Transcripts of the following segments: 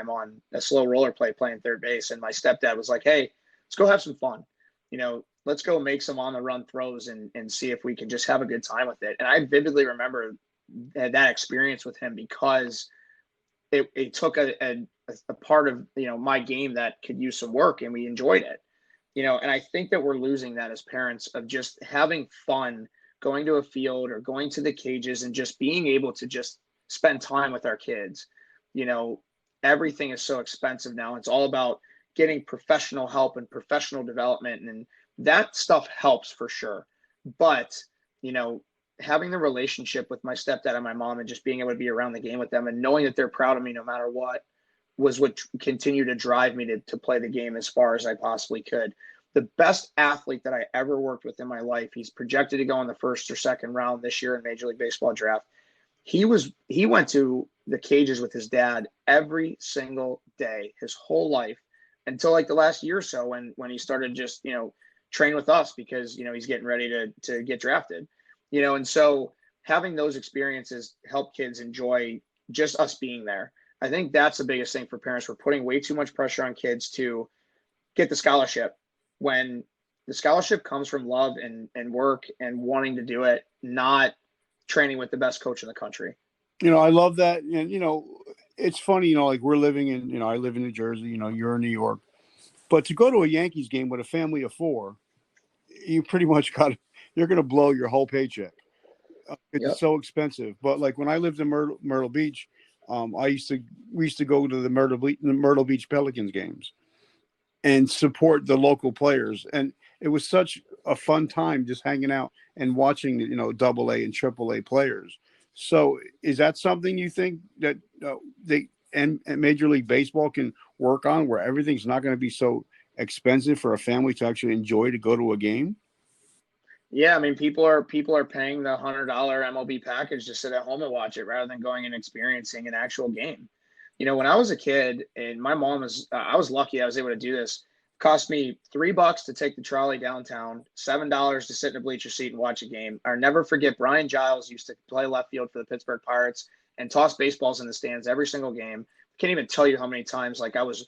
on a slow roller play playing third base. And my stepdad was like, hey, let's go have some fun. Let's go make some on the run throws and see if we can just have a good time with it. And I vividly remember that experience with him because it took a part of, my game that could use some work, and we enjoyed it. And I think that we're losing that as parents, of just having fun going to a field or going to the cages and just being able to just spend time with our kids. Everything is so expensive now. It's all about getting professional help and professional development, and that stuff helps for sure. But, having the relationship with my stepdad and my mom and just being able to be around the game with them and knowing that they're proud of me no matter what was what continued to drive me to play the game as far as I possibly could. The best athlete that I ever worked with in my life, he's projected to go in the first or second round this year in Major League Baseball draft. He went to the cages with his dad every single day, his whole life, until like the last year or so when he started just, train with us because, he's getting ready to get drafted, and so having those experiences help kids enjoy just us being there. I think that's the biggest thing for parents. We're putting way too much pressure on kids to get the scholarship when the scholarship comes from love and work and wanting to do it, not training with the best coach in the country. I love that. And, it's funny, like we're living in, I live in New Jersey, you're in New York, but to go to a Yankees game with a family of 4, you pretty much you're going to blow your whole paycheck. It's so expensive. But like when I lived in Myrtle Beach, we used to go to the Myrtle Beach Pelicans games and support the local players. And it was such a fun time just hanging out and watching, AA and AAA players. So is that something you think that and Major League Baseball can work on, where everything's not going to be so expensive for a family to actually enjoy to go to a game? Yeah, I mean, people are paying the $100 MLB package to sit at home and watch it rather than going and experiencing an actual game. When I was a kid, and my mom I was lucky I was able to do this. It cost me $3 to take the trolley downtown, $7 to sit in a bleacher seat and watch a game. I'll never forget Brian Giles used to play left field for the Pittsburgh Pirates and toss baseballs in the stands every single game. Can't even tell you how many times I was,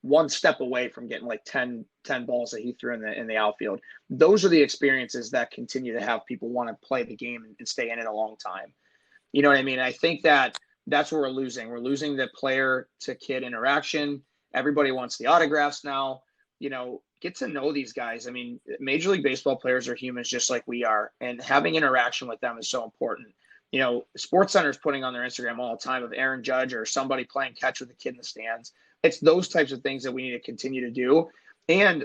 one step away from getting like 10 balls that he threw in the outfield. Those are the experiences that continue to have people want to play the game and stay in it a long time. You know what I mean? I think that's what we're losing. We're losing the player to kid interaction. Everybody wants the autographs now. Get to know these guys. I mean, Major League Baseball players are humans just like we are, and having interaction with them is so important. SportsCenter is putting on their Instagram all the time of Aaron Judge or somebody playing catch with a kid in the stands. It's those types of things that we need to continue to do. And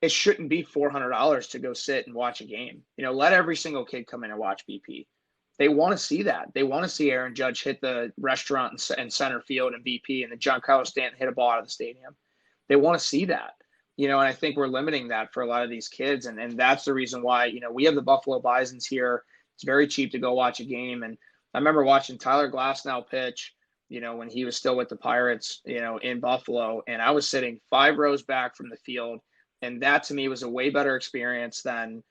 it shouldn't be $400 to go sit and watch a game. Let every single kid come in and watch BP. They want to see that. They want to see Aaron Judge hit the restaurant in center field and BP, and then Giancarlo Stanton hit a ball out of the stadium. They want to see that. And I think we're limiting that for a lot of these kids. And that's the reason why, we have the Buffalo Bisons here. It's very cheap to go watch a game. And I remember watching Tyler Glasnow pitch, when he was still with the Pirates, in Buffalo, and I was sitting 5 rows back from the field. And that to me was a way better experience than,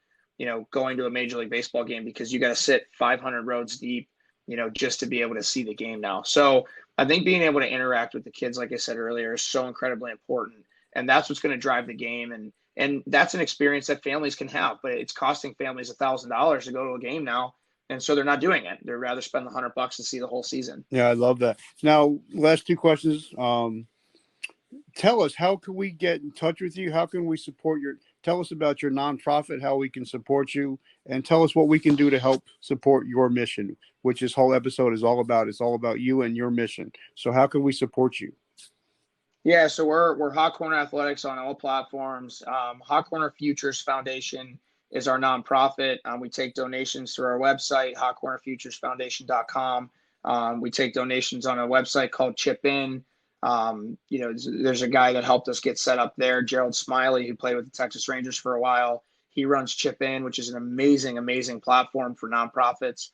going to a Major League Baseball game, because you got to sit 500 rows deep, just to be able to see the game now. So I think being able to interact with the kids, like I said earlier, is so incredibly important. And that's what's going to drive the game. And that's an experience that families can have, but it's costing families $1,000 to go to a game now. And so they're not doing it. They'd rather spend the $100 to see the whole season. Yeah, I love that. Now, last 2 questions. Tell us, how can we get in touch with you? How can we support tell us about your nonprofit, how we can support you, and tell us what we can do to help support your mission, which this whole episode is all about. It's all about you and your mission. So how can we support you? Yeah, so we're Hot Corner Athletics on all platforms. Hot Corner Futures Foundation is our nonprofit. We take donations through our website, hotcornerfuturesfoundation.com. We take donations on a website called Chip In. There's a guy that helped us get set up there, Gerald Smiley, who played with the Texas Rangers for a while. He runs Chip In, which is an amazing, amazing platform for nonprofits.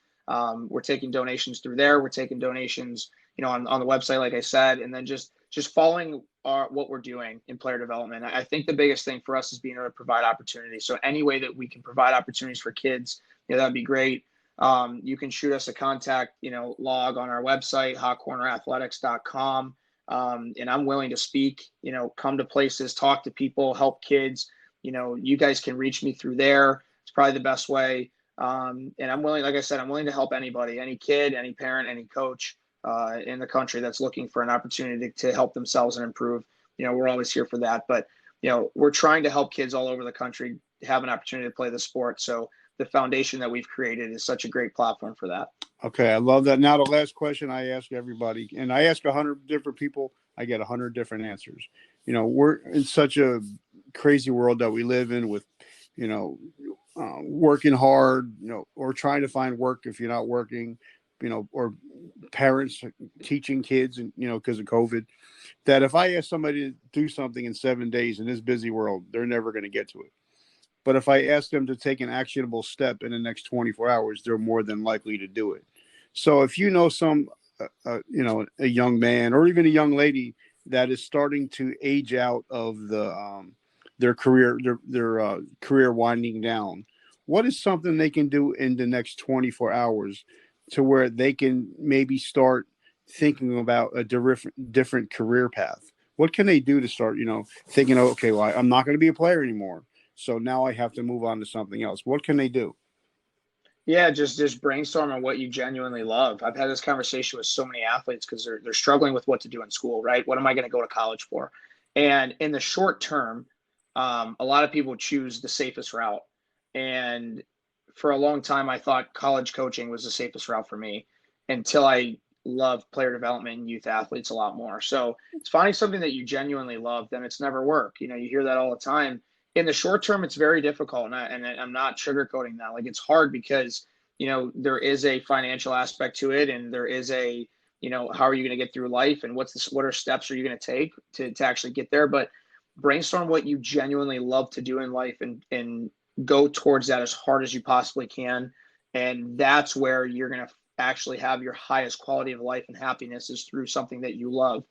We're taking donations through there. We're taking donations, on the website, like I said, and then just following what we're doing in player development. I think the biggest thing for us is being able to provide opportunities. So any way that we can provide opportunities for kids, that'd be great. You can shoot us a contact, log on our website, hotcornerathletics.com. And I'm willing to speak, come to places, talk to people, help kids. You guys can reach me through there. It's probably the best way. And I'm willing, like I said, I'm willing to help anybody, any kid, any parent, any coach in the country that's looking for an opportunity to help themselves and improve. We're always here for that. But, we're trying to help kids all over the country have an opportunity to play the sport. So the foundation that we've created is such a great platform for that. Okay, I love that. Now, the last question I ask everybody, and I ask 100 different people, I get 100 different answers. We're in such a crazy world that we live in with, working hard, or trying to find work if you're not working, or parents teaching kids, and, because of COVID, that if I ask somebody to do something in 7 days in this busy world, they're never going to get to it. But if I ask them to take an actionable step in the next 24 hours, they're more than likely to do it. So if a young man or even a young lady that is starting to age out of their career, their career winding down, what is something they can do in the next 24 hours to where they can maybe start thinking about a different career path? What can they do to start, thinking, okay, well, I'm not going to be a player anymore, so now I have to move on to something else. What can they do? Yeah, just brainstorm on what you genuinely love. I've had this conversation with so many athletes because they're struggling with what to do in school, right? What am I going to go to college for? And in the short term, a lot of people choose the safest route. And for a long time, I thought college coaching was the safest route for me until I loved player development and youth athletes a lot more. So it's finding something that you genuinely love, then it's never work. You hear that all the time. In the short term, it's very difficult. And I'm not sugarcoating that. Like, it's hard because, there is a financial aspect to it. And there is how are you going to get through life, and what are steps are you going to take to actually get there? But brainstorm what you genuinely love to do in life and go towards that as hard as you possibly can. And that's where you're going to actually have your highest quality of life and happiness, is through something that you love.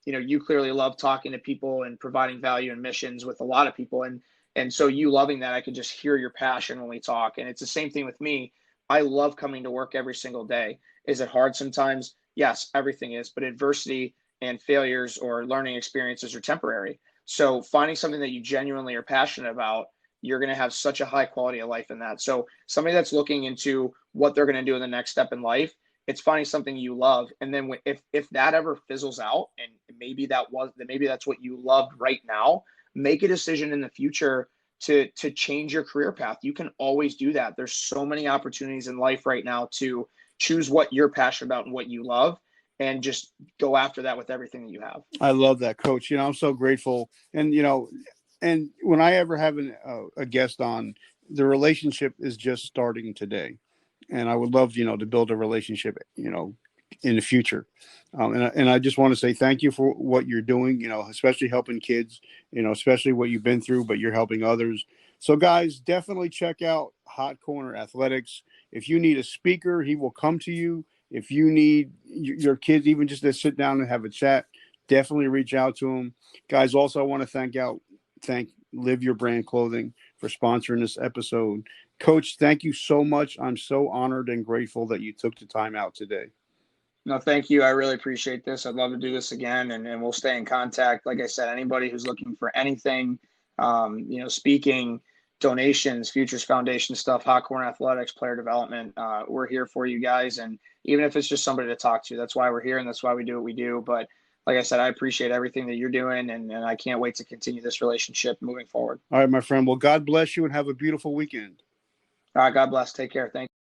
You clearly love talking to people and providing value and missions with a lot of people. And so you loving that, I can just hear your passion when we talk. And it's the same thing with me. I love coming to work every single day. Is it hard sometimes? Yes, everything is, but adversity and failures or learning experiences are temporary. So finding something that you genuinely are passionate about, you're going to have such a high quality of life in that. So somebody that's looking into what they're going to do in the next step in life, it's finding something you love. And then if that ever fizzles out, and maybe that's what you loved right now, make a decision in the future to change your career path. You can always do that. There's so many opportunities in life right now to choose what you're passionate about and what you love, and just go after that with everything that you have. I love that, Coach. I'm so grateful. And, and when I ever have a guest on, the relationship is just starting today. And I would love, to build a relationship, in the future. And I just want to say thank you for what you're doing, especially helping kids, especially what you've been through, but you're helping others. So guys, definitely check out Hot Corner Athletics. If you need a speaker, he will come to you. If you need your kids, even just to sit down and have a chat, definitely reach out to him. Guys, also, I want to thank Live Your Brand Clothing for sponsoring this episode. Coach, thank you so much. I'm so honored and grateful that you took the time out today. No, thank you. I really appreciate this. I'd love to do this again, and we'll stay in contact. Like I said, anybody who's looking for anything, speaking, donations, Futures Foundation stuff, Hot Corner Athletics, player development, we're here for you guys. And even if it's just somebody to talk to, that's why we're here, and that's why we do what we do. But like I said, I appreciate everything that you're doing, and I can't wait to continue this relationship moving forward. All right, my friend. Well, God bless you, and have a beautiful weekend. All right, God bless. Take care. Thank you.